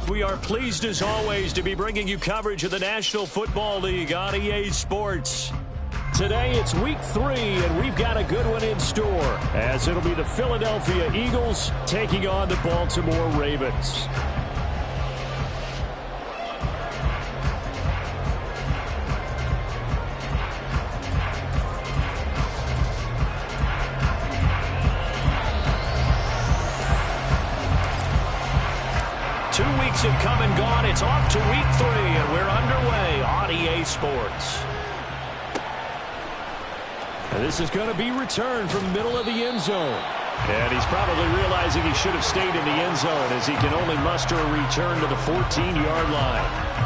We are pleased as always to be bringing you coverage of the National Football League on EA Sports. Today it's week 3 and we've got a good one in store as it'll be the Philadelphia Eagles taking on the Baltimore Ravens. Have come and gone. It's off to week 3 and we're underway on EA Sports. And this is going to be returned from the middle of the end zone. And he's probably realizing he should have stayed in the end zone as he can only muster a return to the 14-yard line.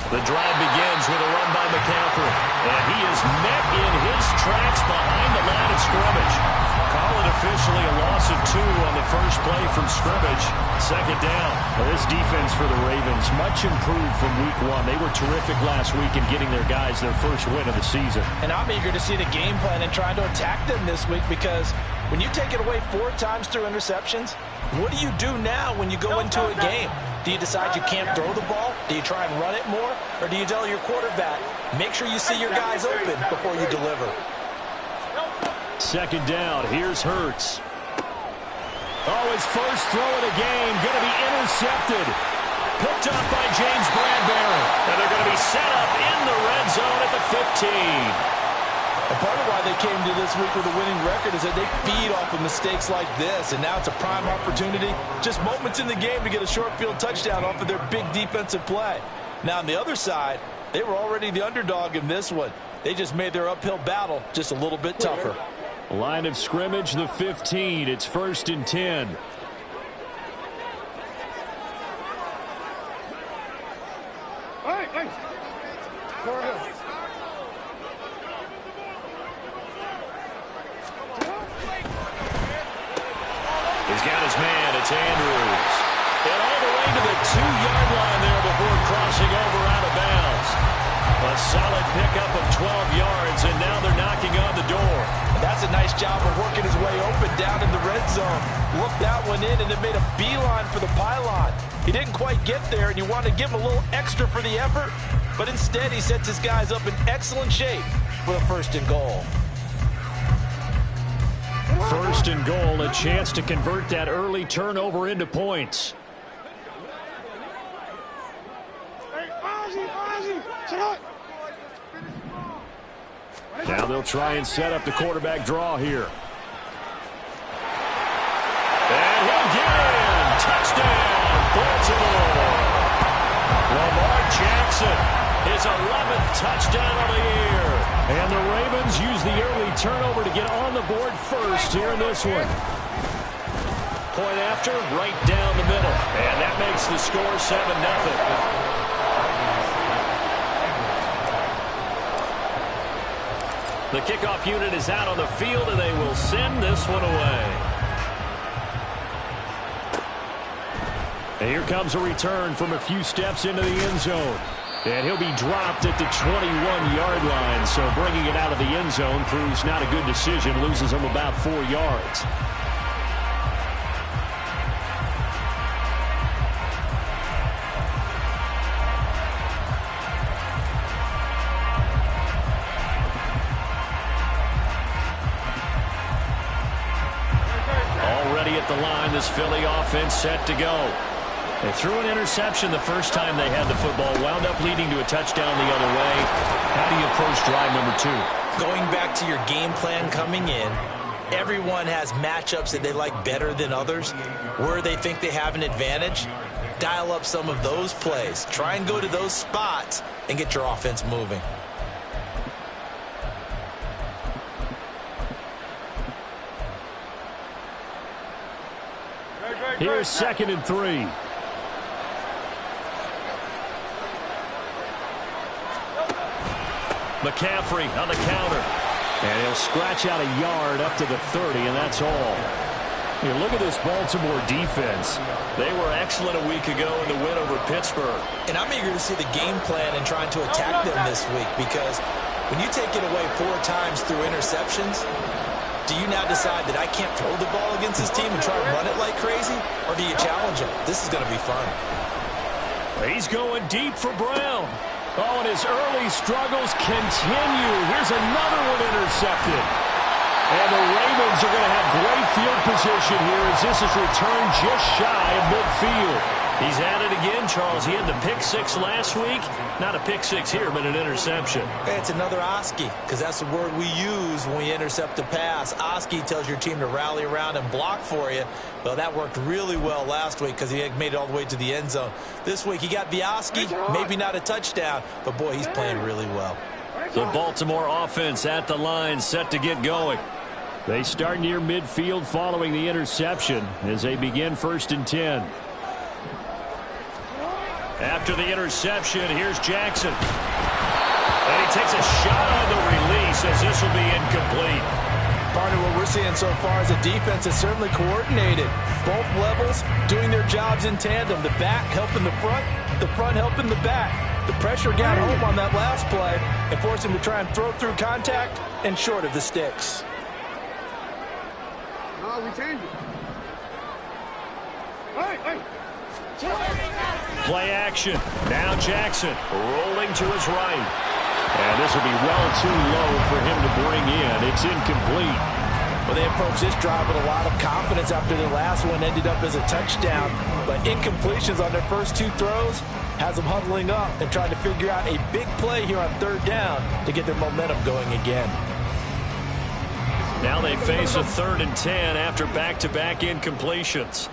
The drive begins with a run by McCaffrey. And he is met in his tracks behind the line of scrimmage. Call it officially a loss of 2 on the first play from scrimmage. Second down. Well, this defense for the Ravens, much improved from week 1. They were terrific last week in getting their guys their first win of the season. And I'm eager to see the game plan and trying to attack them this week because when you take it away 4 times through interceptions, what do you do now when you go into a game? Do you decide you can't throw the ball? Do you try and run it more? Or do you tell your quarterback, make sure you see your guys open before you deliver? Second down. Here's Hurts. Oh, his first throw of the game going to be intercepted. Picked up by James Bradbury. And they're going to be set up in the red zone at the 15. And part of why they came to this week with a winning record is that they feed off of mistakes like this. And now it's a prime opportunity, just moments in the game to get a short field touchdown off of their big defensive play. Now on the other side, they were already the underdog in this one. They just made their uphill battle just a little bit tougher. Line of scrimmage, the 15. It's 1st and 10. Hey. He's got his man. It's Andrews. And all the way to the 2-yard line there before crossing over out of bounds. A solid pickup of 12 yards, and now they're knocking on the door. And that's a nice job of working his way open down in the red zone. Looked that one in and it made a beeline for the pylon. He didn't quite get there, and you want to give him a little extra for the effort, but instead he sets his guys up in excellent shape for the 1st and goal. 1st and goal, a chance to convert that early turnover into points. Now they'll try and set up the quarterback draw here. And he'll get in. Touchdown, Baltimore. Lamar Jackson, his 11th touchdown of the year. And the Ravens use the early turnover to get on the board first here in this one. Point after, right down the middle. And that makes the score 7-0. The kickoff unit is out on the field, and they will send this one away. And here comes a return from a few steps into the end zone. And he'll be dropped at the 21-yard line, so bringing it out of the end zone proves not a good decision, loses him about 4 yards. Already at the line, this Philly offense set to go. They threw an interception the first time they had the football, wound up leading to a touchdown the other way. How do you approach drive number 2? Going back to your game plan coming in, everyone has matchups that they like better than others. Where they think they have an advantage, dial up some of those plays. Try and go to those spots and get your offense moving. Here's 2nd and 3. McCaffrey on the counter. And he'll scratch out a yard up to the 30, and that's all. You look at this Baltimore defense. They were excellent a week ago in the win over Pittsburgh. And I'm eager to see the game plan and trying to attack them this week, because when you take it away 4 times through interceptions, do you now decide that I can't throw the ball against this team and try to run it like crazy? Or do you challenge them? This is going to be fun. He's going deep for Brown. Oh, and his early struggles continue. Here's another one intercepted. And the Ravens are going to have great field position here as this is returned just shy of midfield. He's at it again, Charles. He had the pick 6 last week. Not a pick 6 here, but an interception. It's another Oski, because that's the word we use when we intercept a pass. Oski tells your team to rally around and block for you. Well, that worked really well last week because he made it all the way to the end zone. This week he got the Oski, maybe not a touchdown, but boy, he's playing really well. The Baltimore offense at the line, set to get going. They start near midfield following the interception as they begin 1st and 10. After the interception, here's Jackson. And he takes a shot on the release as this will be incomplete. Partner, what we're seeing so far is a defense that's certainly coordinated. Both levels doing their jobs in tandem. The back helping the front helping the back. The pressure got home on that last play and forced him to try and throw through contact and short of the sticks. No, we changed it. Hey! Play action. Now Jackson rolling to his right. And this will be well too low for him to bring in. It's incomplete. Well, they approached this drive with a lot of confidence after their last one ended up as a touchdown. But incompletions on their first 2 throws has them huddling up and trying to figure out a big play here on 3rd down to get their momentum going again. Now they face a 3rd and 10 after back-to-back incompletions.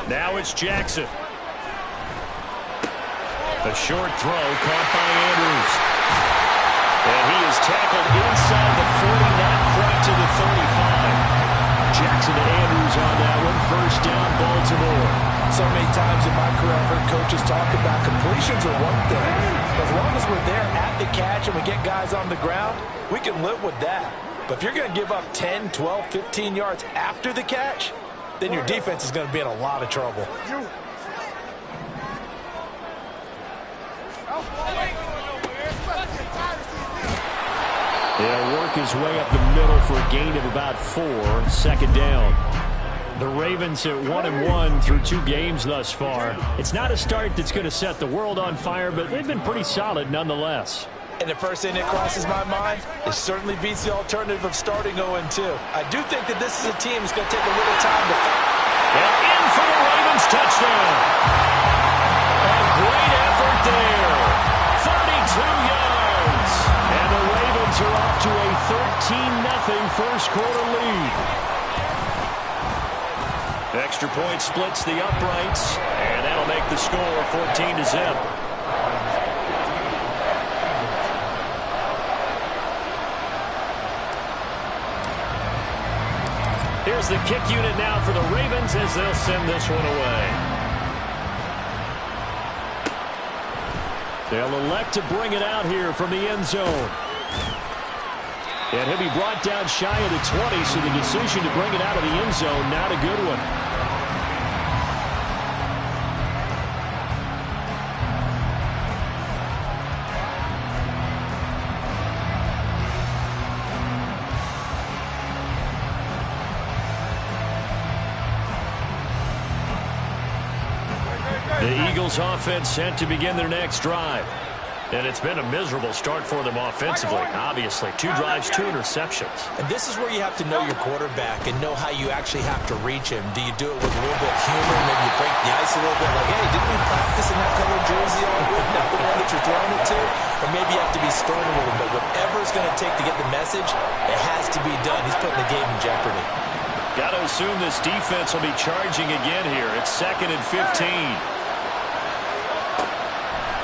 Now it's Jackson. A short throw caught by Andrews. And he is tackled inside the 40, not quite to the 35. Jackson to Andrews on that one. 1st down, Baltimore. So many times in my career, I've heard coaches talk about completions are one thing. As long as we're there at the catch and we get guys on the ground, we can live with that. But if you're going to give up 10, 12, 15 yards after the catch, then your defense is going to be in a lot of trouble. He'll work his way up the middle for a gain of about 4. 2nd down. The Ravens at 1-1 through 2 games thus far. It's not a start that's going to set the world on fire, but they've been pretty solid nonetheless. And the first thing that crosses my mind, it certainly beats the alternative of starting 0-2. I do think that this is a team that's going to take a little time to find. And in for the Ravens touchdown. A great effort there. 32 yards. And the Ravens are off to a 13-0 first-quarter lead. Extra point splits the uprights, and that'll make the score 14-0. Here's the kick unit now for the Ravens as they'll send this one away. They'll elect to bring it out here from the end zone. And he'll be brought down shy of the 20, so the decision to bring it out of the end zone, not a good one. The Eagles offense set to begin their next drive. And it's been a miserable start for them offensively, obviously. 2 drives, 2 interceptions. And this is where you have to know your quarterback and know how you actually have to reach him. Do you do it with a little bit of humor? Maybe you break the ice a little bit. Like, hey, didn't we practice in that color jersey all week? Not the one that you're throwing it to? Or maybe you have to be stern a little bit. Whatever it's going to take to get the message, it has to be done. He's putting the game in jeopardy. Got to assume this defense will be charging again here. It's 2nd and 15.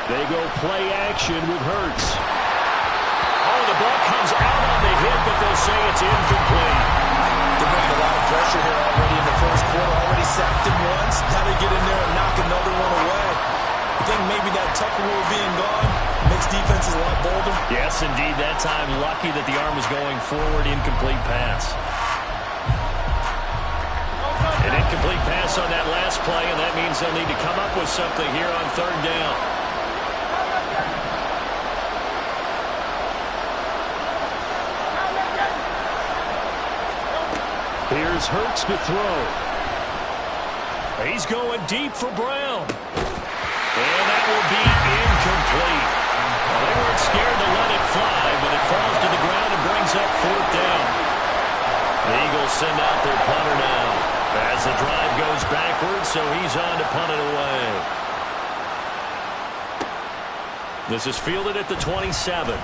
They go play action with Hurts. Oh, the ball comes out on the hit, but they'll say it's incomplete. They're bringing a lot of pressure here already in the to get in there and knock another one away. I think maybe that Tucker rule being gone makes defenses a lot bolder. Yes, indeed. That time, lucky that the arm was going forward. Incomplete pass. An incomplete pass on that last play, and that means they'll need to come up with something here on third down. Here's Hurts to throw. He's going deep for Brown. And that will be incomplete. Well, they weren't scared to let it fly, but it falls to the ground and brings up fourth down. The Eagles send out their punter now as the drive goes backwards, so he's on to punt it away. This is fielded at the 27.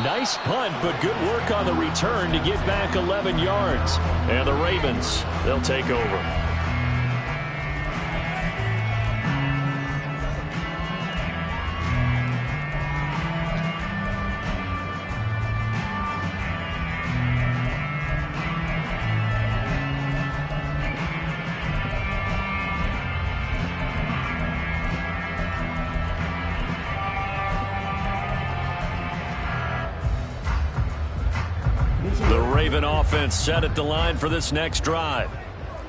Nice punt, but good work on the return to get back 11 yards. And the Ravens, they'll take over. Offense set at the line for this next drive.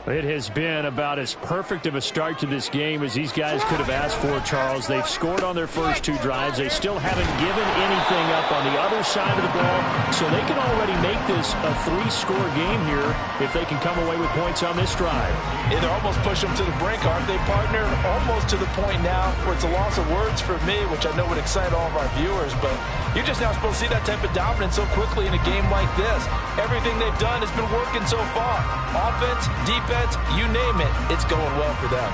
It has been about as perfect of a start to this game as these guys could have asked for, Charles. They've scored on their first two drives. They still haven't given anything up on the other side of the ball, so they can already make this a three-score game here if they can come away with points on this drive. Yeah, they're almost pushing them to the brink, aren't they, partner? Almost to the point now where it's a loss of words for me, which I know would excite all of our viewers, but you're just now supposed to see that type of dominance so quickly in a game like this. Everything they've done has been working so far. Offense, defense, you name it, it's going well for them.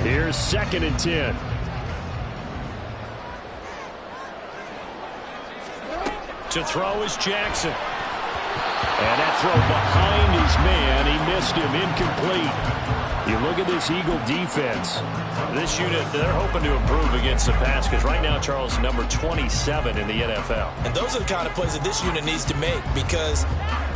Here's 2nd and 10. To throw is Jackson. And that throw behind his man. He missed him. Incomplete. You look at this Eagle defense. This unit, they're hoping to improve against the pass because right now, Charles, number 27 in the NFL. And those are the kind of plays that this unit needs to make because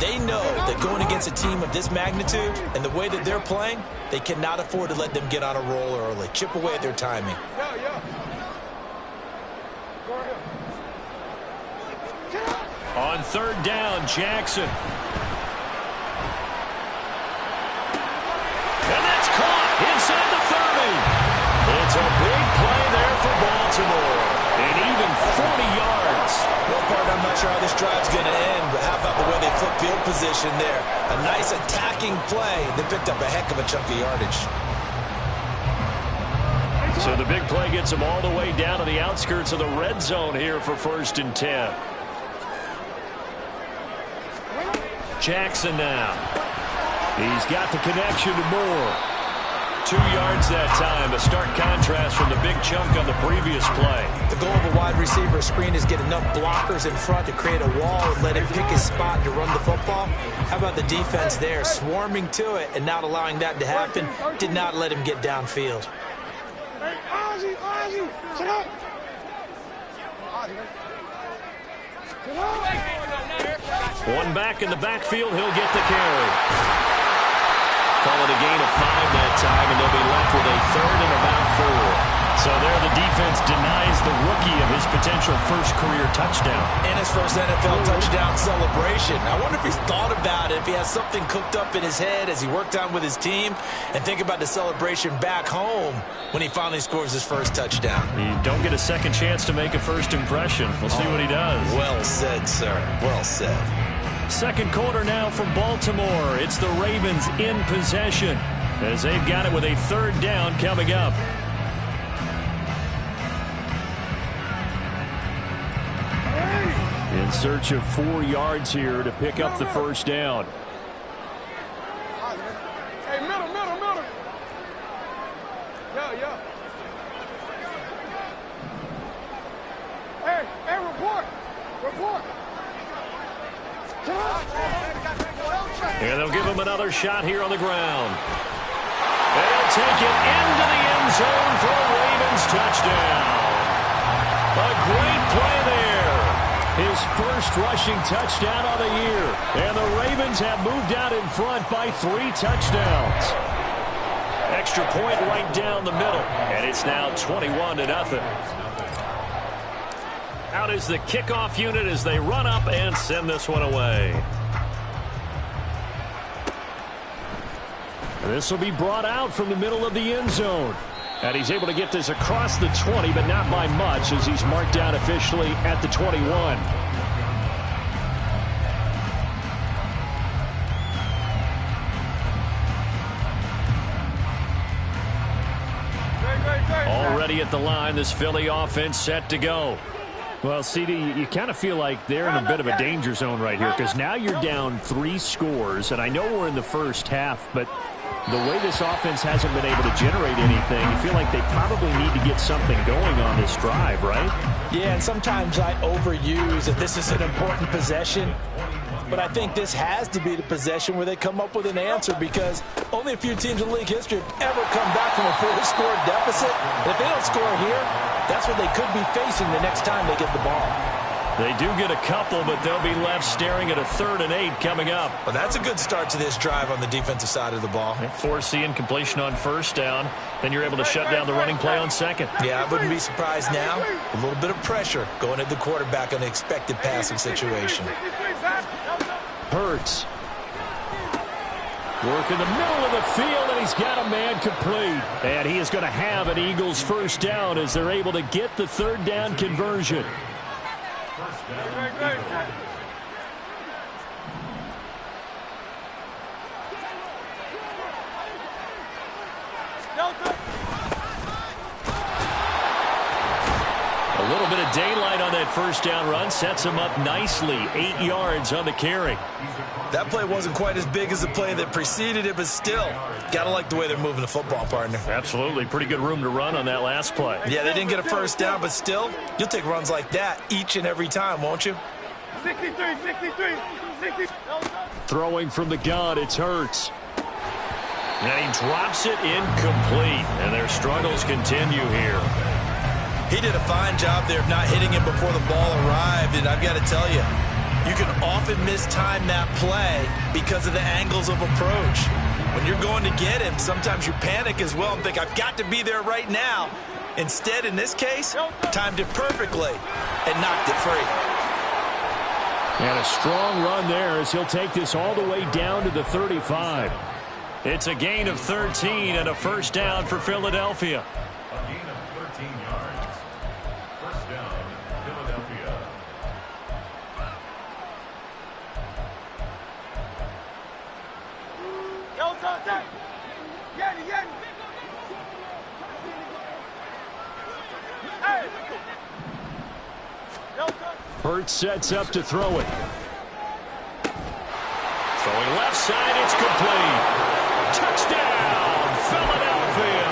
they know that going against a team of this magnitude and the way that they're playing, they cannot afford to let them get on a roll early. Chip away at their timing. On third down, Jackson. And that's caught inside the 30. It's a big play there for Baltimore. And even 40 yards. Well, partner, I'm not sure how this drive's going to end, but how about the way they flip field position there? A nice attacking play. They picked up a heck of a chunk of yardage. So the big play gets them all the way down to the outskirts of the red zone here for 1st and 10. Jackson now. He's got the connection to Moore. 2 yards that time. A stark contrast from the big chunk on the previous play. The goal of a wide receiver screen is get enough blockers in front to create a wall and let him pick his spot to run the football. How about the defense there, swarming to it and not allowing that to happen? Did not let him get downfield. Hey, Ozzie, sit up. One back in the backfield, he'll get the carry. Call it a gain of 5 that time, and they'll be left with a 3rd and about 4. So there the defense denies the rookie of his potential first career touchdown. And his first NFL touchdown celebration. I wonder if he's thought about it, if he has something cooked up in his head as he worked on with his team, and think about the celebration back home when he finally scores his first touchdown. You don't get a second chance to make a first impression. We'll see what he does. Well said, sir. Well said. Second quarter now from Baltimore. It's the Ravens in possession as they've got it with a 3rd down coming up. In search of 4 yards here to pick up the first down. Hey, middle. Yeah. Hey, report. And they'll give him another shot here on the ground. They'll take it into the end zone for a Ravens touchdown. A great play there. His first rushing touchdown of the year. And the Ravens have moved out in front by 3 touchdowns. Extra point right down the middle. And it's now 21-0. Out is the kickoff unit as they run up and send this one away. This will be brought out from the middle of the end zone. And he's able to get this across the 20, but not by much, as he's marked down officially at the 21. Already at the line, this Philly offense set to go. Well, CD, you kind of feel like they're in a bit of a danger zone right here, because now you're down 3 scores, and I know we're in the first half, but the way this offense hasn't been able to generate anything, you feel like they probably need to get something going on this drive, right? Yeah, and sometimes I overuse that this is an important possession, but I think this has to be the possession where they come up with an answer, because only a few teams in league history have ever come back from a 4-score deficit. And if they don't score here, that's what they could be facing the next time they get the ball. They do get a couple, but they'll be left staring at a 3rd and 8 coming up. Well, that's a good start to this drive on the defensive side of the ball. Force the incompletion on 1st down. Then you're able to shut down the running play on 2nd. Yeah, I wouldn't be surprised now. A little bit of pressure going at the quarterback on the expected passing situation. Hurts. Work in the middle of the field, and he's got a man complete. And he is going to have an Eagles 1st down as they're able to get the 3rd down conversion. A little bit of daylight on that 1st down run sets him up nicely. 8 yards on the carry. That play wasn't quite as big as the play that preceded it, but still, gotta like the way they're moving the football, partner. Absolutely. Pretty good room to run on that last play. Yeah, they didn't get a 1st down, but still, you'll take runs like that each and every time, won't you? 63, 63. Throwing from the gun, it's Hurts. And he drops it incomplete. And their struggles continue here. He did a fine job there of not hitting him before the ball arrived, and I've got to tell you, you can often mistime that play because of the angles of approach. When you're going to get him, sometimes you panic as well and think, I've got to be there right now. Instead, in this case, timed it perfectly and knocked it free. And a strong run there as he'll take this all the way down to the 35. It's a gain of 13 and a 1st down for Philadelphia. A gain of 13 yards. 1st down, Philadelphia. Hurts sets up to throw it. Throwing left side, it's complete. Touchdown, Philadelphia.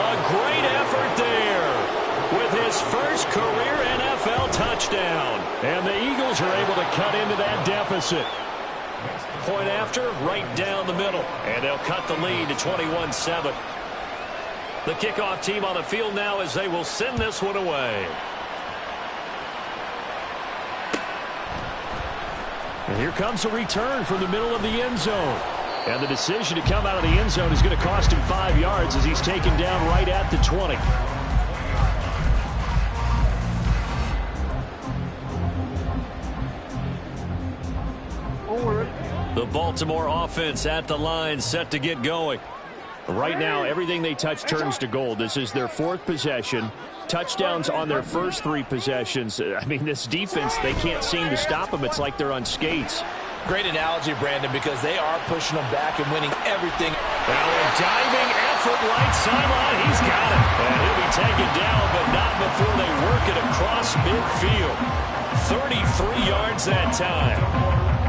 A great effort there with his first career NFL touchdown. And the Eagles are able to cut into that deficit. Point after, right down the middle. And they'll cut the lead to 21-7. The kickoff team on the field now as they will send this one away. And here comes a return from the middle of the end zone. And the decision to come out of the end zone is going to cost him 5 yards as he's taken down right at the 20. The Baltimore offense at the line, set to get going. Right now, everything they touch turns to gold. This is their 4th possession. Touchdowns on their first 3 possessions. I mean, this defense, they can't seem to stop them. It's like they're on skates. Great analogy, Brandon, because they are pushing them back and winning everything. Now a diving effort right sideline. He's got it. And he'll be taken down, but not before they work it across midfield. 33 yards that time.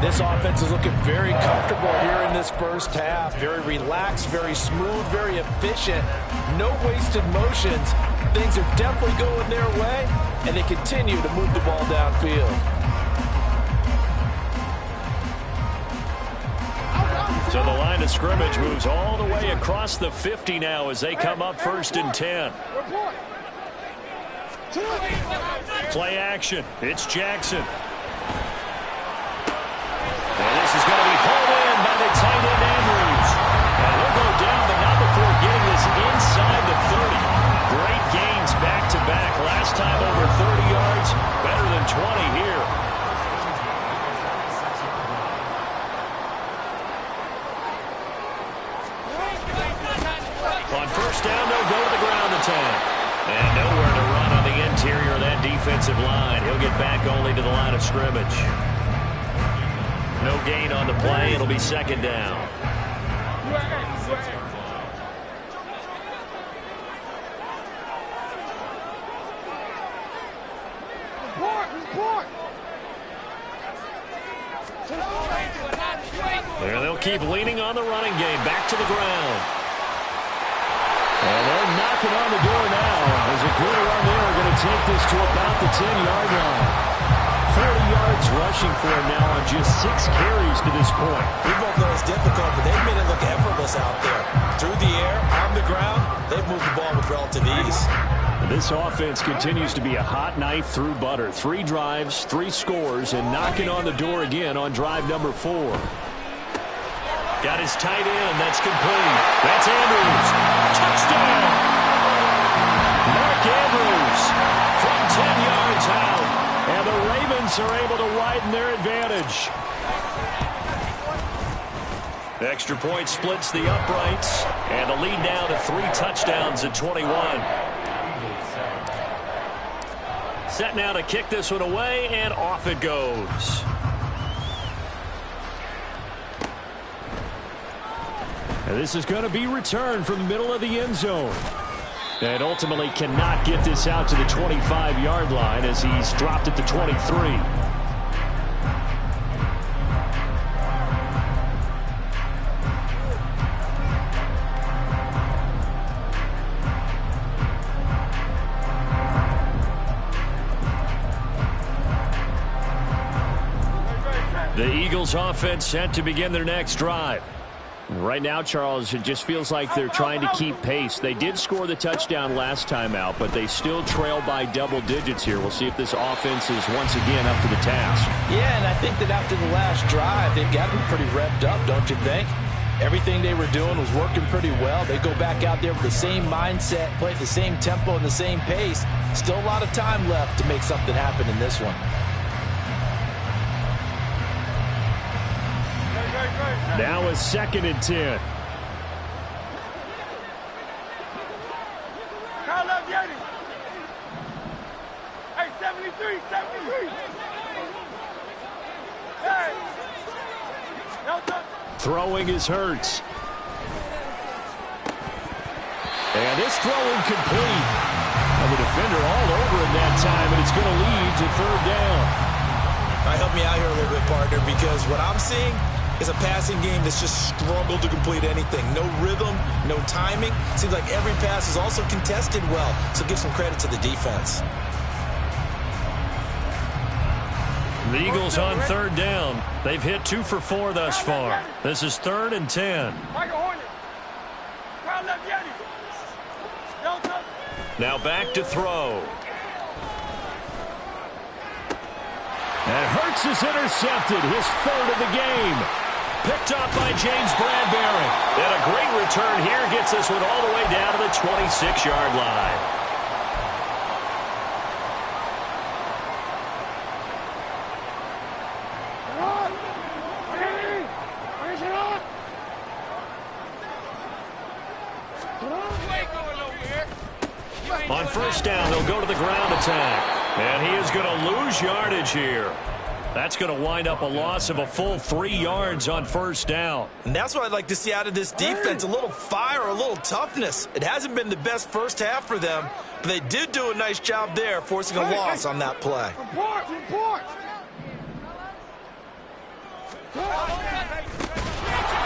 This offense is looking very comfortable here in this first half. Very relaxed, very smooth, very efficient. No wasted motions. Things are definitely going their way, and they continue to move the ball downfield. So the line of scrimmage moves all the way across the 50 now as they come up 1st and 10. Play action. It's Jackson. And this is going to be hauled in by the tight end Andrews. And he'll go down, but not before getting this inside the 30. Great gains back-to-back. Last time over 30 yards, better than 20 here. On 1st down, they'll go to the ground attack. And nowhere to run on the interior of that defensive line. He'll get back only to the line of scrimmage. No gain on the play. It'll be 2nd down. There they'll keep leaning on the running game. Back to the ground. And they're knocking on the door now. As a good run there, are going to take this to about the 10-yard line. 40 yards rushing for him now on just 6 carries to this point. We both know it's difficult, but they've made it look effortless out there. Through the air, on the ground, they've moved the ball with relative ease. This offense continues to be a hot knife through butter. 3 drives, 3 scores, and knocking on the door again on drive number 4. Got his tight end. That's complete. That's Andrews. Touchdown! Mark Andrews from 10 yards out. And the Ravens are able to widen their advantage. The extra point splits the uprights. And the lead now to 3 touchdowns at 21. Set now to kick this one away, and off it goes. And this is going to be returned from the middle of the end zone. And ultimately cannot get this out to the 25-yard line as he's dropped at the 23. The Eagles offense set to begin their next drive. Right now, Charles, it just feels like they're trying to keep pace. They did score the touchdown last time out, but they still trail by double digits here. We'll see if this offense is once again up to the task. Yeah, and I think that after the last drive, they've got to be pretty revved up, don't you think? Everything they were doing was working pretty well. They go back out there with the same mindset, play at the same tempo and the same pace. Still a lot of time left to make something happen in this one. Now is 2nd and 10. Hey, 73, 73. Hey. Throwing is Hurts. And this throw incomplete. And the defender all over him that time, and it's going to lead to 3rd down. All right, help me out here a little bit, partner, because what I'm seeing is a passing game that's just struggled to complete anything. No rhythm, no timing. Seems like every pass is also contested well, so give some credit to the defense. The Eagles on 3rd down. They've hit 2 for 4 thus far. This is 3rd and 10. Now back to throw. And Hurts is intercepted, his 3rd of the game. Picked up by James Bradbury. And a great return here gets this one all the way down to the 26-yard line. On 1st down, they'll go to the ground attack. And he is going to lose yardage here. That's going to wind up a loss of a full 3 yards on 1st down. And that's what I'd like to see out of this defense, a little fire, a little toughness. It hasn't been the best first half for them, but they did do a nice job there, forcing a loss on that play.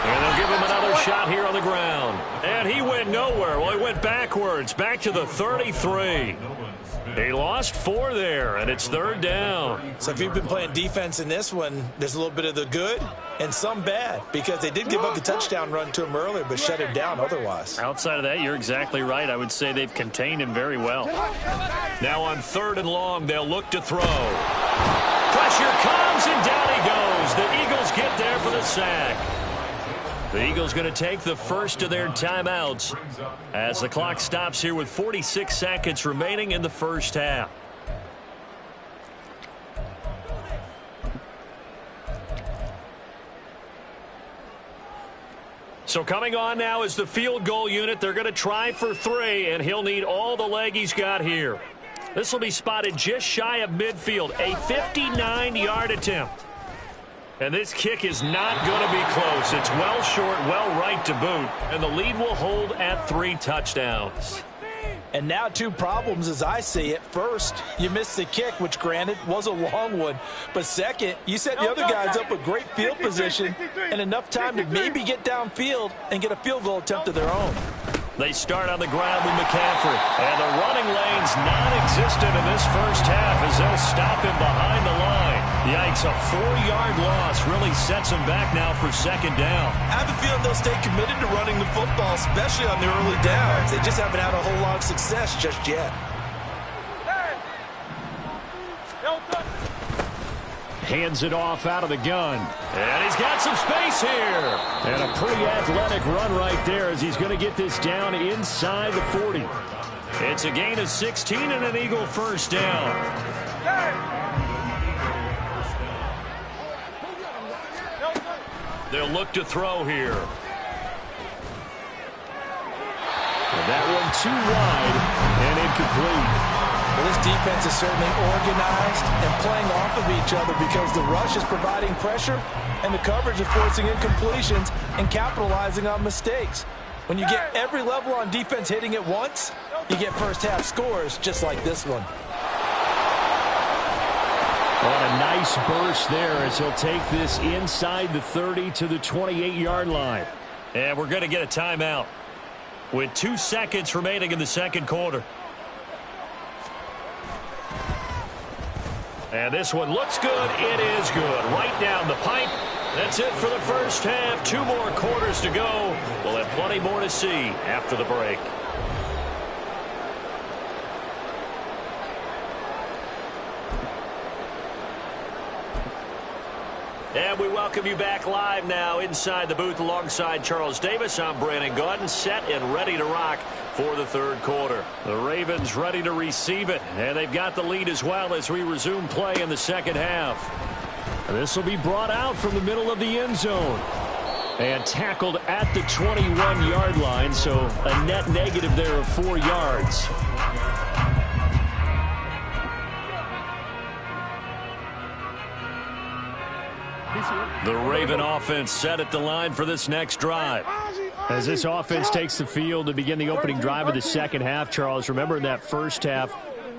And they'll give him another shot here on the ground. And he went nowhere. Well, he went backwards, back to the 33. They lost 4 there, and it's 3rd down. So if you've been playing defense in this one, there's a little bit of the good and some bad, because they did give up the touchdown run to him earlier, but shut him down otherwise. Outside of that, you're exactly right. I would say they've contained him very well. Now on 3rd and long, they'll look to throw. Pressure comes, and down he goes. The Eagles get there for the sack. The Eagles going to take the first of their timeouts as the clock stops here with 46 seconds remaining in the first half. So coming on now is the field goal unit. They're going to try for 3, and he'll need all the leg he's got here. This will be spotted just shy of midfield, a 59-yard attempt. And this kick is not going to be close. It's well short, well right to boot. And the lead will hold at 3 touchdowns. And now 2 problems as I see it. First, you missed the kick, which granted was a long one. But second, you set the other guys up with great field position and enough time to maybe get downfield and get a field goal attempt of their own. They start on the ground with McCaffrey. And the running lane's non-existent in this first half as they'll stop him behind the line. Yikes, a 4-yard loss really sets them back now for 2nd down. I have a feeling they'll stay committed to running the football, especially on their early downs. They just haven't had a whole lot of success just yet. Hands it off out of the gun. And he's got some space here. And a pretty athletic run right there as he's going to get this down inside the 40. It's a gain of 16 and an Eagle first down. They'll look to throw here. And that one too wide and incomplete. Well, this defense is certainly organized and playing off of each other because the rush is providing pressure and the coverage is forcing incompletions and capitalizing on mistakes. When you get every level on defense hitting at once, you get first half scores just like this one. What a nice burst there as he'll take this inside the 30 to the 28-yard line. And we're going to get a timeout with 2 seconds remaining in the second quarter. And this one looks good. It is good. Right down the pipe. That's it for the first half. 2 more quarters to go. We'll have plenty more to see after the break. And we welcome you back live now inside the booth alongside Charles Davis. I'm Brandon Gaudin, set and ready to rock for the third quarter. The Ravens ready to receive it, and they've got the lead as well as we resume play in the second half. This will be brought out from the middle of the end zone and tackled at the 21-yard line, so a net negative there of 4 yards. The Raven offense set at the line for this next drive. As this offense takes the field to begin the opening drive of the second half, Charles, remember in that first half,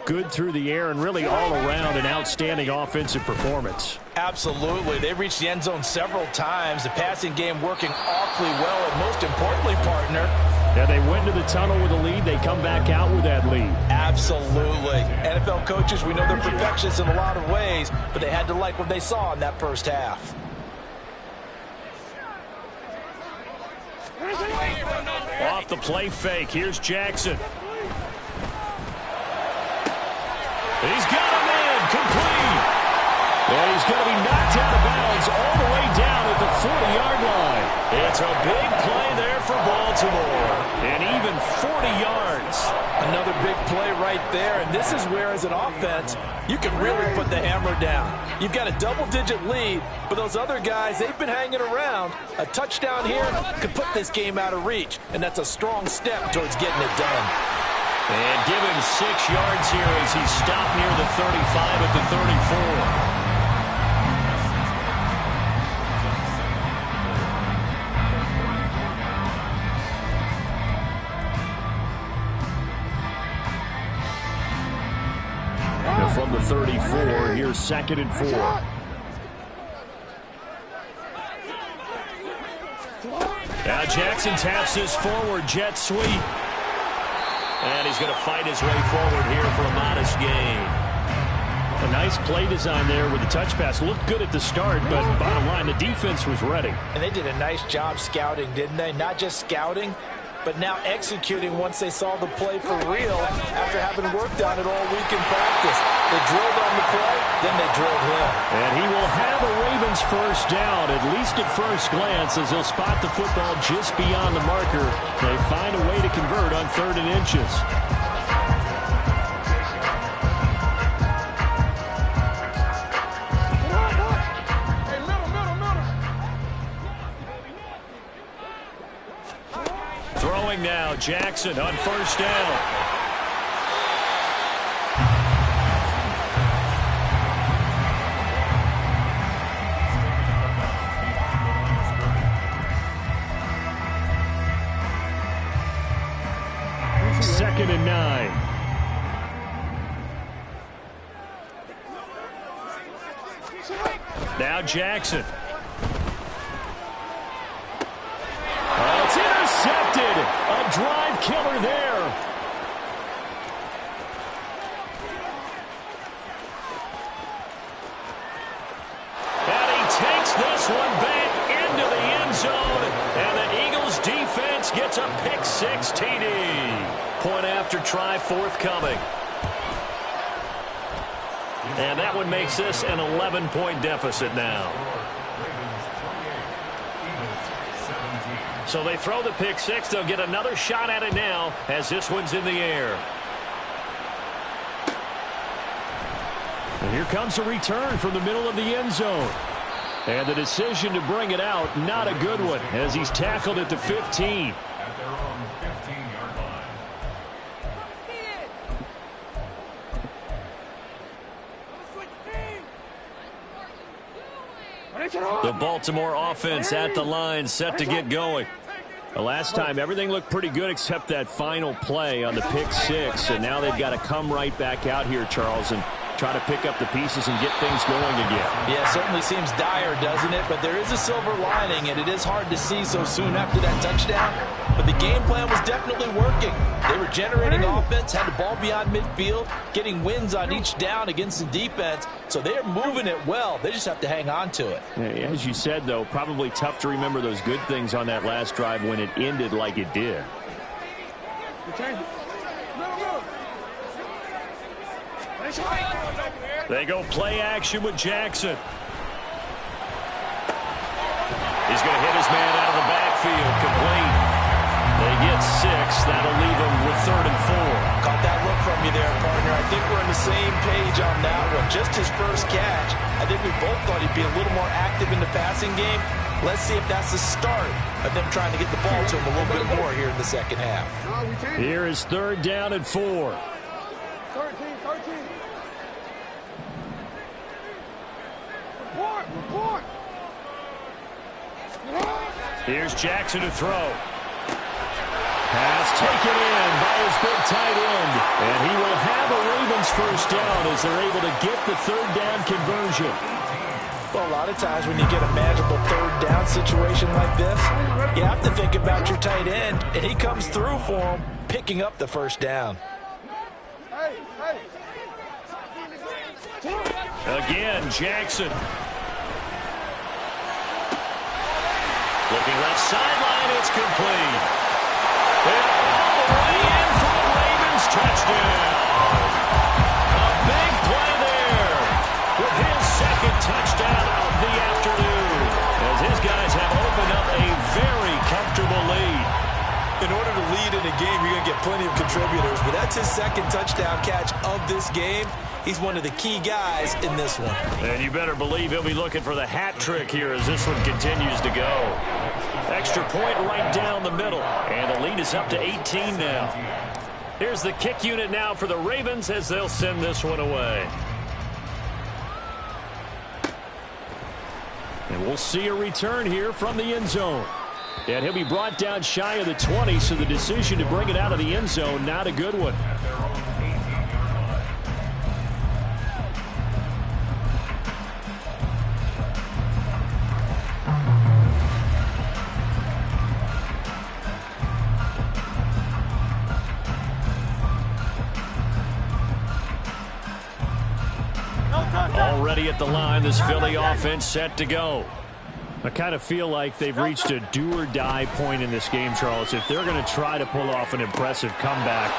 good through the air and really all around an outstanding offensive performance. Absolutely. They reached the end zone several times. The passing game working awfully well, and most importantly, partner, yeah, they went to the tunnel with a lead. They come back out with that lead. Absolutely. NFL coaches, we know they're perfectionists in a lot of ways, but they had to like what they saw in that first half. Off the play fake. Here's Jackson. He's got him in. Complete. And he's going to be knocked out of bounds all the way down at the 40-yard line. It's a big play there for Baltimore. And even 40 yards. Another big play right there. And this is where, as an offense, you can really put the hammer down. You've got a double-digit lead, but those other guys, they've been hanging around. A touchdown here could put this game out of reach, and that's a strong step towards getting it done. And give him 6 yards here as he stopped near the 35 at the 34. From the 34, here's 2nd and 4. Now Jackson taps this forward jet sweep. And he's going to fight his way forward here for a modest gain. A nice play design there with the touch pass. Looked good at the start, but bottom line, the defense was ready. And they did a nice job scouting, didn't they? Not just scouting, but now executing once they saw the play for real after having worked on it all week in practice. They drilled on the play, then they drilled him. And he will have a Ravens first down, at least at first glance, as he'll spot the football just beyond the marker. They find a way to convert on 3rd and inches. Throwing now, Jackson on 1st down. Second and 9. Now Jackson. It's intercepted. A drive killer there. And he takes this one back into the end zone. And the Eagles defense gets a pick 6 TD. Point after try forthcoming. And that one makes this an 11-point deficit now. So they throw the pick 6. They'll get another shot at it now as this one's in the air. And here comes a return from the middle of the end zone. And the decision to bring it out, not a good one, as he's tackled at the 15. At their own 15-yard line. The Baltimore offense at the line, set to get going. The last time, everything looked pretty good except that final play on the pick 6. And now they've got to come right back out here, Charles, and try to pick up the pieces and get things going again. Yeah, it certainly seems dire, doesn't it? But there is a silver lining, and it is hard to see so soon after that touchdown. But the game plan was definitely working. They were generating offense, had the ball beyond midfield, getting wins on each down against the defense. So they're moving it well. They just have to hang on to it. As you said, though, probably tough to remember those good things on that last drive when it ended like it did. They go play action with Jackson. He's going to hit his man out of the backfield, complete. They get 6. That'll leave him with 3rd and 4. Caught that look from you there, partner. I think we're on the same page on that one. Just his first catch. I think we both thought he'd be a little more active in the passing game. Let's see if that's the start of them trying to get the ball to him a little bit more here in the second half. Here is 3rd down and 4. 13. Report. Here's Jackson to throw. Pass taken in by his big tight end. And he will have a Ravens first down as they're able to get the 3rd down conversion. Well, a lot of times when you get a manageable 3rd down situation like this, you have to think about your tight end, and he comes through for him, picking up the first down. Again, Jackson. Looking left sideline, it's complete. And all the way in for the Ravens touchdown. A big play there with his 2nd touchdown of the afternoon, as his guys have opened up a very comfortable lead. In order to lead in a game, you're going to get plenty of contributors, but that's his 2nd touchdown catch of this game. He's one of the key guys in this one. And you better believe he'll be looking for the hat trick here as this one continues to go. Extra point right down the middle. And the lead is up to 18 now. Here's the kick unit now for the Ravens as they'll send this one away. And we'll see a return here from the end zone. And he'll be brought down shy of the 20, so the decision to bring it out of the end zone, not a good one. At their own 18-yard line. ready at the line. This Philly offense set to go. I kind of feel like they've reached a do-or-die point in this game, Charles. If they're going to try to pull off an impressive comeback,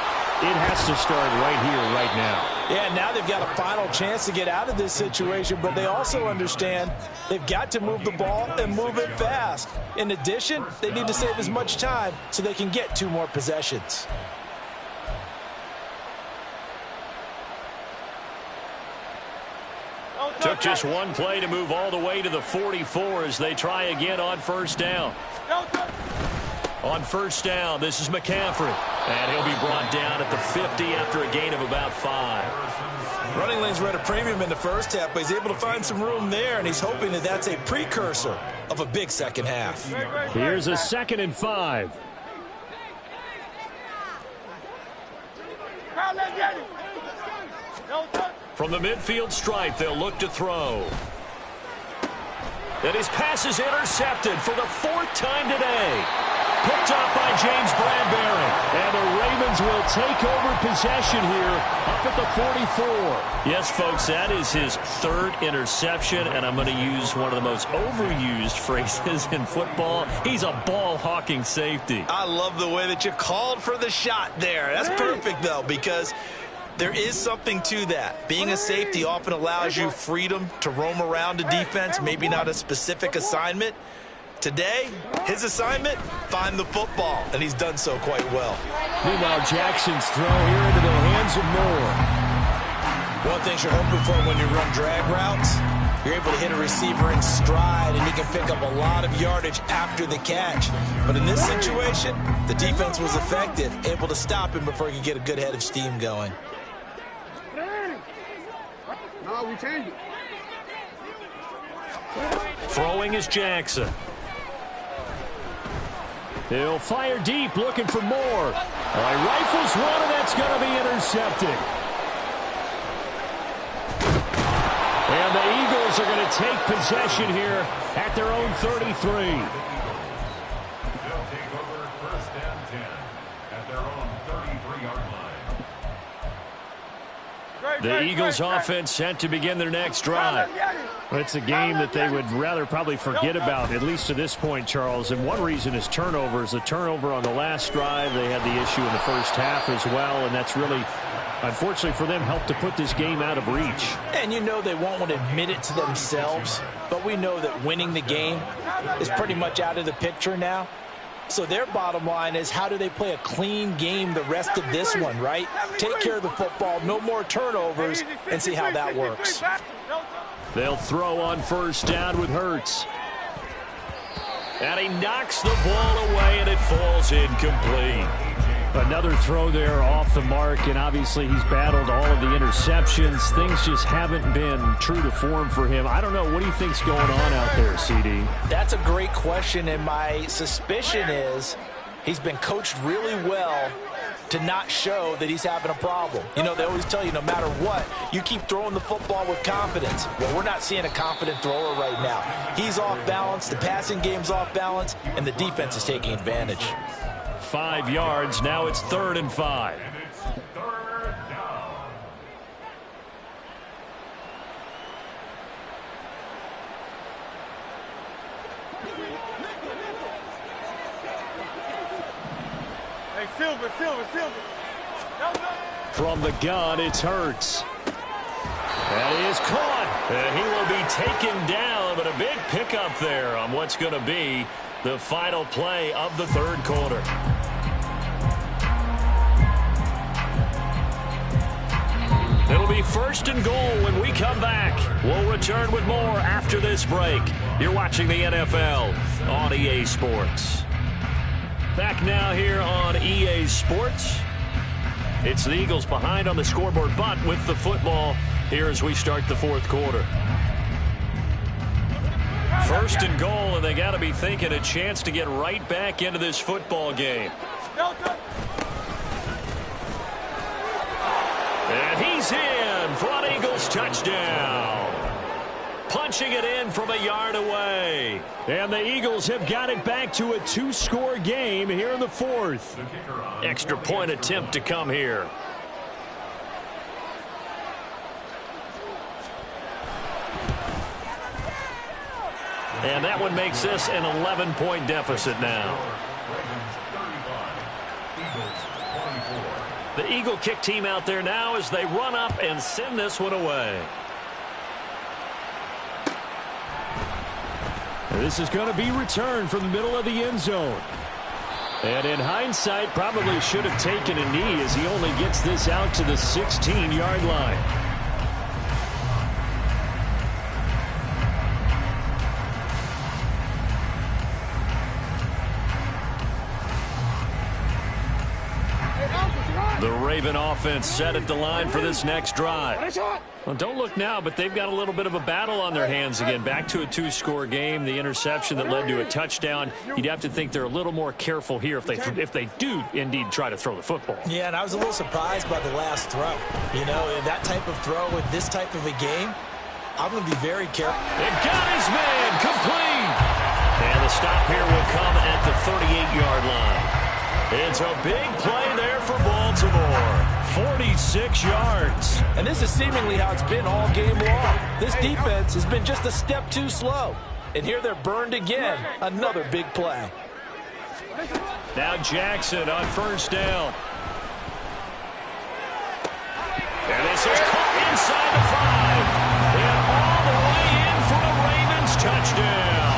it has to start right here, right now. Yeah, now they've got a final chance to get out of this situation, but they also understand they've got to move the ball and move it fast. In addition, they need to save as much time so they can get 2 more possessions. Took just one play to move all the way to the 44 as they try again on first down. On first down, this is McCaffrey. And he'll be brought down at the 50 after a gain of about 5. Running lanes were at a premium in the first half, but he's able to find some room there, and he's hoping that that's a precursor of a big second half. Here's a 2nd and 5. From the midfield stripe, they'll look to throw. And his pass is intercepted for the 4th time today. Picked up by James Bradbury. And the Ravens will take over possession here up at the 44. Yes, folks, that is his 3rd interception, and I'm going to use one of the most overused phrases in football. He's a ball-hawking safety. I love the way that you called for the shot there. That's perfect, though, because there is something to that. Being a safety often allows you freedom to roam around a defense, maybe not a specific assignment. Today, his assignment, find the football, and he's done so quite well. Meanwhile, Jackson's throw here into the hands of Moore. One thing you're hoping for when you run drag routes, you're able to hit a receiver in stride, and he can pick up a lot of yardage after the catch. But in this situation, the defense was effective, able to stop him before he could get a good head of steam going. No, we changed it. Throwing is Jackson. He'll fire deep, looking for more. Rifles one, and that's going to be intercepted. And the Eagles are going to take possession here at their own 33. They'll take over 1st and 10 at their own 33-yard line. The Eagles offense set to begin their next drive. It's a game that they would rather probably forget about, at least to this point, Charles. And one reason is turnovers. The turnover on the last drive, they had the issue in the first half as well. And that's really, unfortunately for them, helped to put this game out of reach. And you know they won't want to admit it to themselves, but we know that winning the game is pretty much out of the picture now. So their bottom line is, how do they play a clean game the rest of this one, right? Take care of the football, no more turnovers, and see how that works. They'll throw on first down with Hurts. And he knocks the ball away, and it falls incomplete. Another throw there off the mark, and obviously he's battled all of the interceptions. Things just haven't been true to form for him. I don't know. What do you think's going on out there, CD? That's a great question, and my suspicion is he's been coached really well to not show that he's having a problem. You know, they always tell you no matter what, you keep throwing the football with confidence. Well, we're not seeing a confident thrower right now. He's off balance, the passing game's off balance, and the defense is taking advantage. 5 yards. Now it's 3rd and 5. And it's 3rd down. Hey, Silver. From the gun, it's Hurts. And he is caught. And he will be taken down, but a big pickup there on what's going to be the final play of the 3rd quarter. It'll be 1st and goal when we come back. We'll return with more after this break. You're watching the NFL on EA Sports. Back now here on EA Sports. It's the Eagles behind on the scoreboard, but with the football here as we start the 4th quarter. 1st and goal, and they got to be thinking a chance to get right back into this football game. And he's in for an Eagles touchdown. Punching it in from a yard away. And the Eagles have got it back to a 2-score game here in the 4th. Extra point attempt to come here. And that one makes this an 11-point deficit now. The Eagle kick team out there now as they run up and send this one away. This is going to be returned from the middle of the end zone. And in hindsight, probably should have taken a knee as he only gets this out to the 16-yard line. The Raven offense set at the line for this next drive. Well, don't look now, but they've got a little bit of a battle on their hands again. Back to a two-score game. The interception that led to a touchdown. You'd have to think they're a little more careful here if they do indeed try to throw the football. Yeah, and I was a little surprised by the last throw. You know, that type of throw with this type of a game, I'm going to be very careful. It got his man complete. And the stop here will come at the 38-yard line. It's a big play there for Baltimore. 46 yards. And this is seemingly how it's been all game long. This defense has been just a step too slow. And here they're burned again. Another big play. Now Jackson on first down. And this is caught inside the 5. And all the way in for a Ravens touchdown.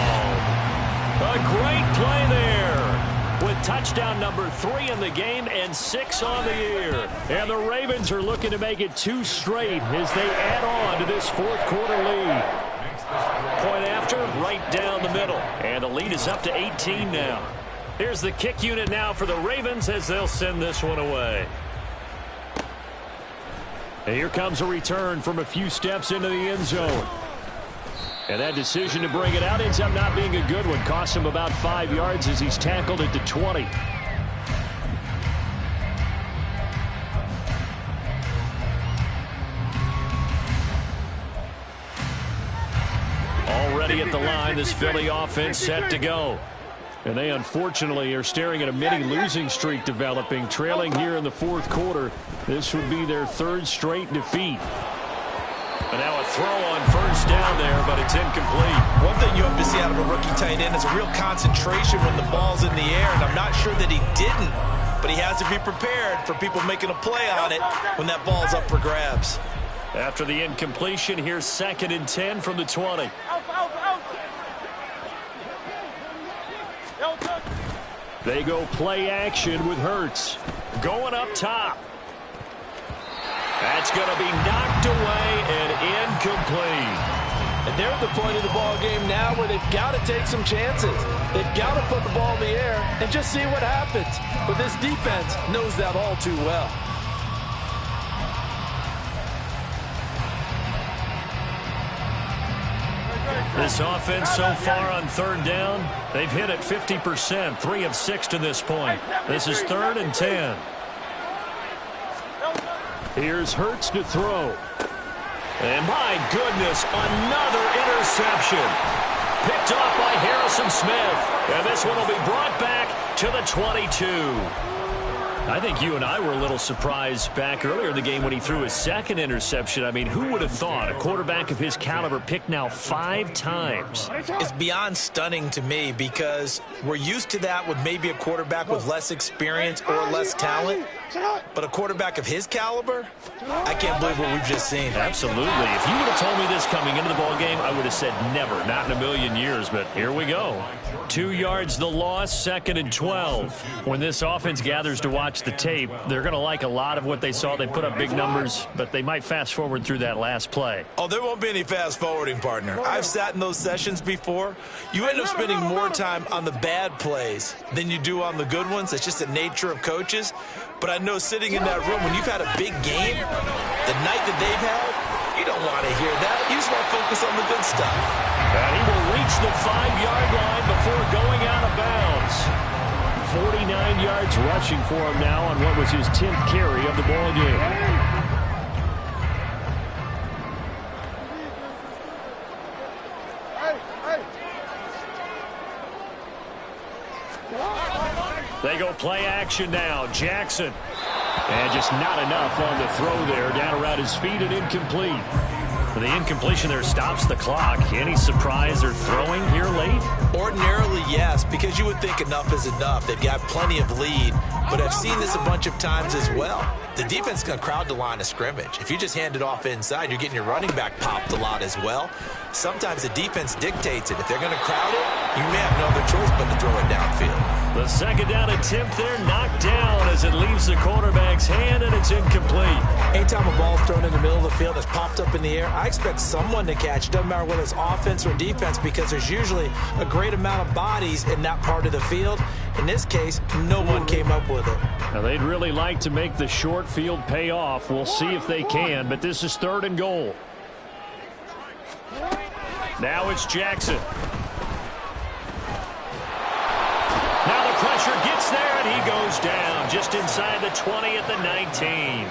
A great play there. With touchdown number 3 in the game and 6 on the year. And the Ravens are looking to make it 2 straight as they add on to this fourth quarter lead. Point after, right down the middle. And the lead is up to 18 now. Here's the kick unit now for the Ravens as they'll send this one away. And here comes a return from a few steps into the end zone. And that decision to bring it out ends up not being a good one. Costs him about 5 yards as he's tackled at the 20. Already at the line, this Philly offense set to go. And they unfortunately are staring at a mini losing streak developing, trailing here in the fourth quarter. This would be their 3rd straight defeat. And now a throw on first down there, but it's incomplete. One thing you have to see out of a rookie tight end is a real concentration when the ball's in the air, and I'm not sure that he didn't, but he has to be prepared for people making a play on it when that ball's up for grabs. After the incompletion, here's 2nd and 10 from the 20. They go play action with Hurts. Going up top. That's going to be knocked away and incomplete. And they're at the point of the ball game now where they've got to take some chances. They've got to put the ball in the air and just see what happens. But this defense knows that all too well. This offense so far on 3rd down, they've hit it 50%, 3 of 6 to this point. This is 3rd and 10. Here's Hurts to throw. And my goodness, another interception. Picked off by Harrison Smith. And this one will be brought back to the 22. I think you and I were a little surprised back earlier in the game when he threw his 2nd interception. I mean, who would have thought a quarterback of his caliber picked now 5 times? It's beyond stunning to me because we're used to that with maybe a quarterback with less experience or less talent. But a quarterback of his caliber, I can't believe what we've just seen. Absolutely. If you would have told me this coming into the ball game, I would have said never, not in a million years. But here we go. 2 yards the loss, 2nd and 12. When this offense gathers to watch the tape, they're going to like a lot of what they saw. They put up big numbers, but they might fast forward through that last play. Oh, there won't be any fast forwarding, partner. I've sat in those sessions before. You end up spending more time on the bad plays than you do on the good ones. It's just the nature of coaches. But I know sitting in that room, when you've had a big game, the night that they've had, you don't want to hear that. You just want to focus on the good stuff. And he will reach the 5-yard line before going out of bounds. 49 yards rushing for him now on what was his 10th carry of the ball game. They go play action now. Jackson. And just not enough on the throw there. Down around his feet and incomplete. The incompletion there stops the clock. Any surprise they're throwing here late? Ordinarily, yes, because you would think enough is enough. They've got plenty of lead, but I've seen this a bunch of times as well. The defense is going to crowd the line of scrimmage. If you just hand it off inside, you're getting your running back popped a lot as well. Sometimes the defense dictates it. If they're going to crowd it, you may have no other choice but to throw it downfield. The second down attempt there knocked down as it leaves the quarterback's hand, and it's incomplete. Anytime a ball is thrown in the middle of the field that's popped up in the air, I expect someone to catch. Doesn't matter whether it's offense or defense, because there's usually a great amount of bodies in that part of the field. In this case, no one came up with it. Now, they'd really like to make the short field pay off. We'll see if they can, but this is 3rd and goal. Now it's Jackson. Now the pressure gets there, and he goes down just inside the 20 at the 19.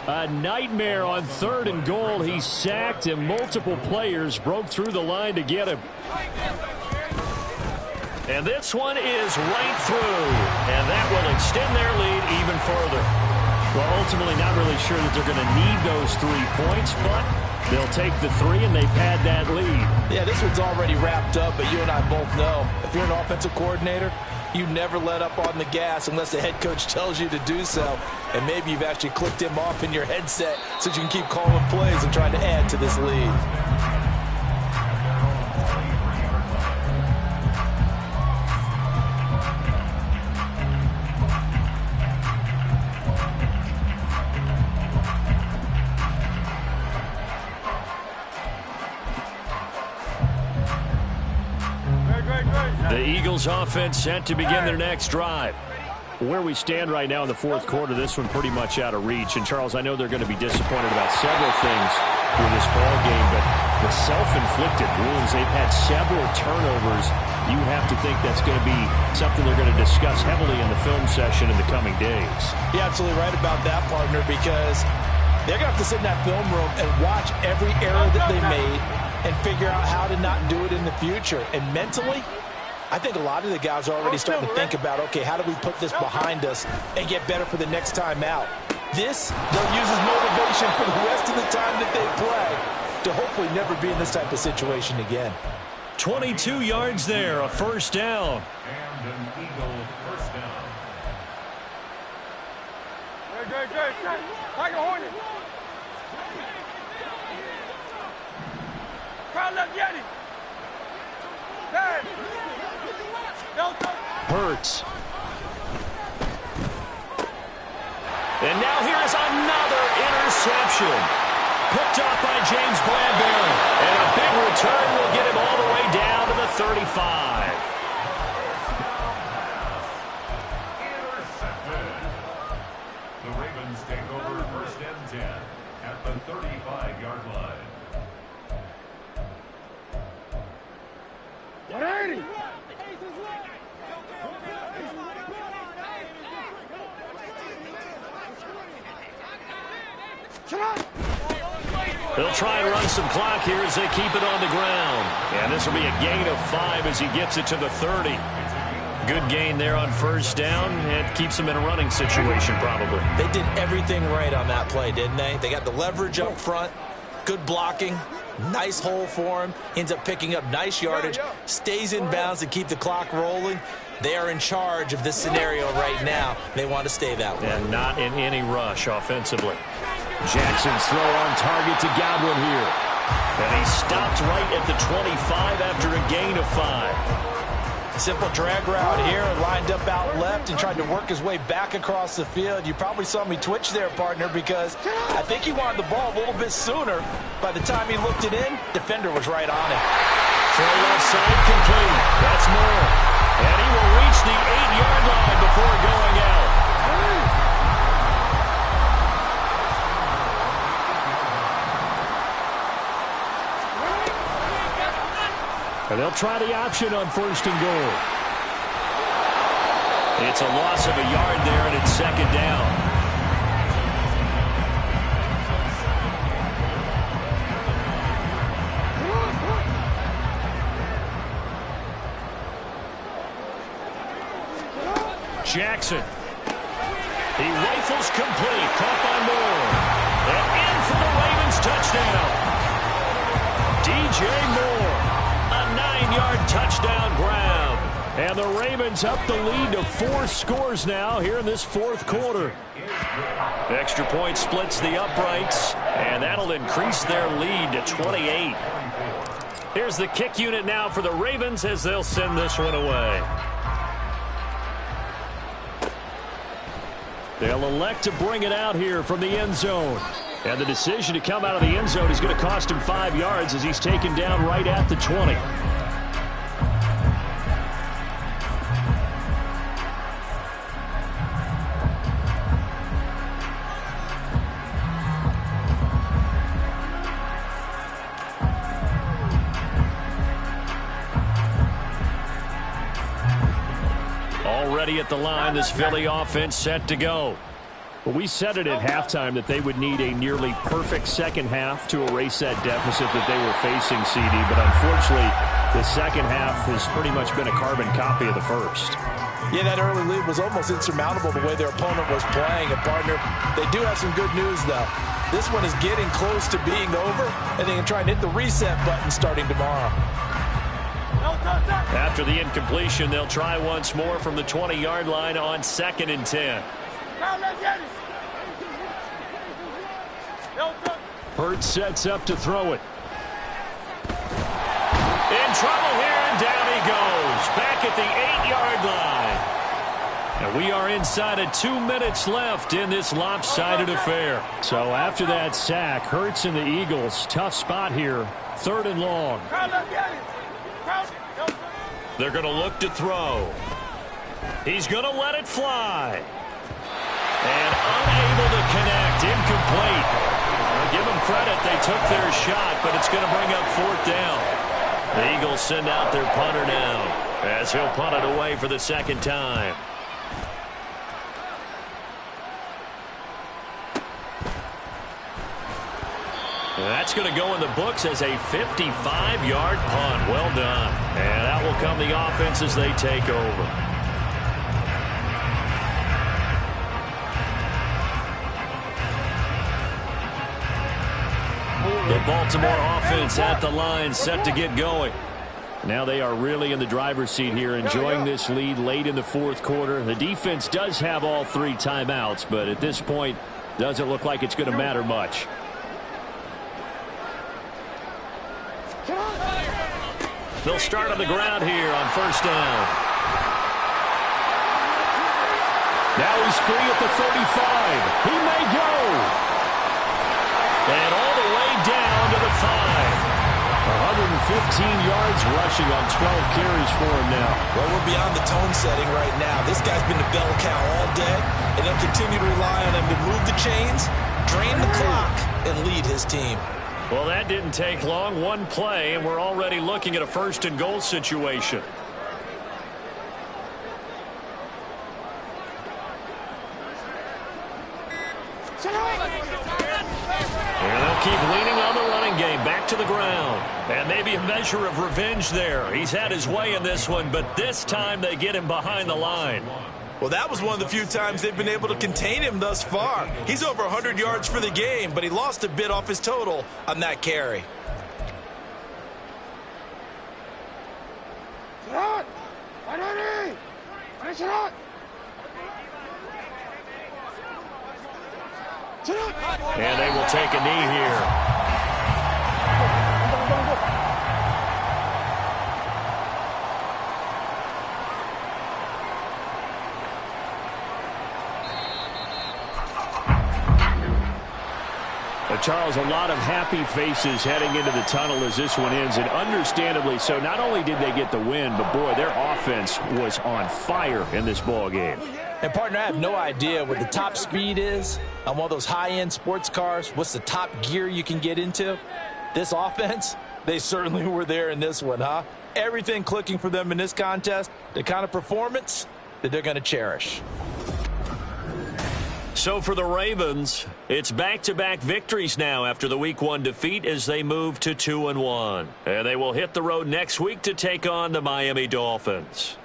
A nightmare on 3rd and goal. He's sacked, and multiple players broke through the line to get him. And this one is right through, and that will extend their lead even further. Well, ultimately not really sure that they're going to need those 3 points, but they'll take the 3 and they pad that lead. Yeah, this one's already wrapped up, but you and I both know if you're an offensive coordinator, you never let up on the gas unless the head coach tells you to do so. And maybe you've actually clicked him off in your headset so you can keep calling plays and trying to add to this lead. The Eagles offense set to begin their next drive. Where we stand right now in the 4th quarter, this one pretty much out of reach. And, Charles, I know they're going to be disappointed about several things with this ball game, but the self-inflicted wounds, they've had several turnovers. You have to think that's going to be something they're going to discuss heavily in the film session in the coming days. You're absolutely right about that, partner, because they're going to have to sit in that film room and watch every error that they made and figure out how to not do it in the future. And mentally, I think a lot of the guys are already starting to think about, okay, how do we put this behind us and get better for the next time out? This, they'll use as motivation for the rest of the time that they play to hopefully never be in this type of situation again. 22 yards there, a 1st down. And an Eagle first down. Great. Like a hornet. Crowd left Yeti. Hurts. And now here is another interception. Picked off by James Bradbury. And a big return will get him all the way down to the 35. Intercepted. The Ravens take over 1st and 10 at the 35-yard line. 180. They'll try and run some clock here as they keep it on the ground. And this will be a gain of 5 as he gets it to the 30. Good gain there on 1st down. It keeps him in a running situation probably. They did everything right on that play, didn't they? They got the leverage up front, good blocking, nice hole for him, ends up picking up nice yardage, stays in bounds to keep the clock rolling. They are in charge of this scenario right now. They want to stay that way. And not in any rush offensively. Jackson's throw on target to Godwin here. And he stopped right at the 25 after a gain of 5. Simple drag route here, lined up out left and tried to work his way back across the field. You probably saw me twitch there, partner, because I think he wanted the ball a little bit sooner. By the time he looked it in, defender was right on him. Throw left side complete. That's more. And he will reach the 8-yard line before going out. And they'll try the option on 1st and goal. It's a loss of a yard there, and it's 2nd down. Jackson. He rifles complete. Caught by Moore. And in for the Ravens touchdown. DJ Moore. A 9-yard touchdown grab. And the Ravens up the lead to 4 scores now here in this fourth quarter. Extra point splits the uprights, and that'll increase their lead to 28. Here's the kick unit now for the Ravens as they'll send this one away. They'll elect to bring it out here from the end zone. And the decision to come out of the end zone is going to cost him 5 yards as he's taken down right at the 20. Already at the line, this Philly offense set to go. Well, we said it at halftime that they would need a nearly perfect second half to erase that deficit that they were facing, CD. But unfortunately, the second half has pretty much been a carbon copy of the first. Yeah, that early lead was almost insurmountable the way their opponent was playing. And, partner, they do have some good news, though. This one is getting close to being over, and they can try and hit the reset button starting tomorrow. After the incompletion, they'll try once more from the 20-yard line on 2nd and 10. Hurts sets up to throw it. In trouble here, and down he goes. Back at the 8-yard line. And we are inside of 2 minutes left in this lopsided affair. So after that sack, Hurts and the Eagles, tough spot here. 3rd and long. They're going to look to throw. He's going to let it fly. And unable to connect. Incomplete. Well, give them credit. They took their shot, but it's going to bring up 4th down. The Eagles send out their punter now as he'll punt it away for the 2nd time. That's going to go in the books as a 55-yard punt. Well done. And out will come the offense as they take over. The Baltimore offense at the line, set to get going. Now they are really in the driver's seat here, enjoying this lead late in the 4th quarter. The defense does have all 3 timeouts, but at this point, doesn't look like it's going to matter much. They'll start on the ground here on 1st down. Now he's free at the 35. He may go. And all the way down to the 5. 115 yards rushing on 12 carries for him now. Well, we're beyond the tone setting right now. This guy's been the bell cow all day, and they'll continue to rely on him to move the chains, drain the clock, and lead his team. Well, that didn't take long. 1 play, and we're already looking at a 1st and goal situation. And they'll keep leaning on the running game. Back to the ground. And maybe a measure of revenge there. He's had his way in this one, but this time they get him behind the line. Well, that was one of the few times they've been able to contain him thus far. He's over 100 yards for the game, but he lost a bit off his total on that carry. And they will take a knee here. Charles, a lot of happy faces heading into the tunnel as this one ends, and understandably so. Not only did they get the win, but boy, their offense was on fire in this ball game. And, partner, I have no idea what the top speed is on one of those high-end sports cars. What's the top gear you can get into? This offense, they certainly were there in this one, huh? Everything clicking for them in this contest, the kind of performance that they're going to cherish. So for the Ravens, it's back-to-back victories now after the Week 1 defeat as they move to 2-1. And they will hit the road next week to take on the Miami Dolphins.